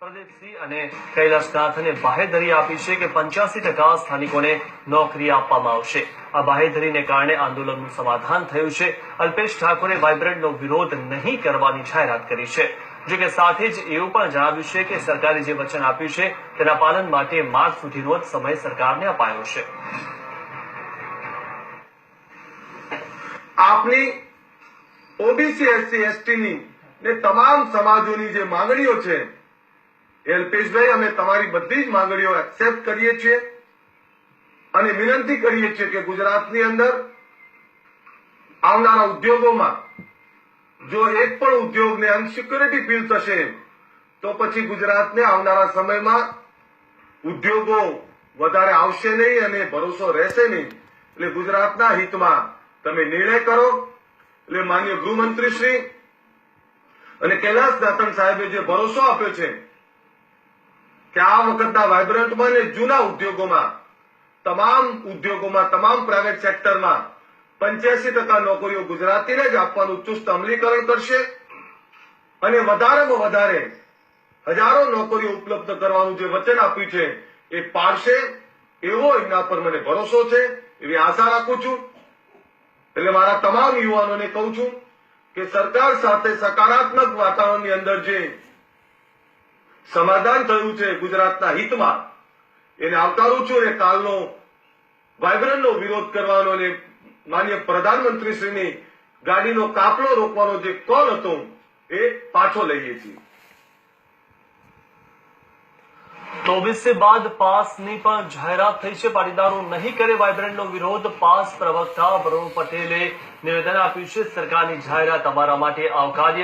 પ્રદીપસિંહ અને કૈલાસનાથને બાહેધરી આપી છે કે 85% સ્થાનિકોને નોકરી આપવામાં આવશે। આ બાહેધરીને કારણે આંદોલનનું સમાધાન થયું છે। અલ્પેશ ઠાકોરે વાઇબ્રન્ટનો વિરોધ નહીં કરવાની જાહેરાત કરી છે। જો કે સાથે જ એવું પણ જણાવ્યું છે કે સરકારે જે વચન આપ્યું છે તેના પાલન માટે માર્ચ સુધીનો જ સમય સરકારને અપાયો છે। આપની ઓબીસી એસસી એસટીની ને તમામ સમાજોની જે માંગણીઓ છે અલ્પેશભાઈ, અમે તમારી બધી જ માંગણીઓ એક્સેપ્ટ કરીએ છીએ અને વિનંતી કરીએ છીએ કે ગુજરાતની અંદર આવનારા ઉદ્યોગોમાં જો એક પણ ઉદ્યોગને અનસિક્યોરિટી ફીલ થશે તો પછી ગુજરાતને આવનારા સમયમાં ઉદ્યોગો વધારે આવશે નહીં અને ભરોસો રહેશે નહીં। એટલે ગુજરાતના હિતમાં તમે નિર્ણય કરો। એટલે માનનીય ગૃહમંત્રી શ્રી અને કૈલાસનાથન સાહેબે જે ભરોસો આપ્યો છે કે આ વખતના વાઇબ્રન્ટમાં અને જૂના ઉદ્યોગોમાં તમામ પ્રાઇવેટ સેક્ટરમાં 85% નોકરીઓ ગુજરાતીને જ આપવાનું ચુસ્ત અમલીકરણ કરશે અને વધારેમાં વધારે હજારો નોકરીઓ ઉપલબ્ધ કરવાનું જે વચન આપ્યું છે એ પાડશે એવો એમના પર મને ભરોસો છે, એવી આશા રાખું છું। એટલે મારા તમામ યુવાનોને કહું છું કે સરકાર સાથે સકારાત્મક વાતાવરણની અંદર જે સમાધાન થયું છે ગુજરાતના હિતમાં એને આવકારું છું અને કાલનો વાઇબ્રન્ટનો વિરોધ કરવાનો અને માનનીય પ્રધાનમંત્રીશ્રીની ગાડીનો કાફલો રોકવાનો જે કોલ હતો એ પાછો લઈએ છીએ। તો ઓબીસી બાદ પાસની પણ જાહેરાત થઈ છે। પાટીદારો નહીં કરે વાઇબ્રન્ટનો વિરોધ। પાસ પ્રવક્તા વરુણ પટેલે નિવેદન આપ્યું છે, સરકારની જાહેરાત અમારા માટે આવકાર્ય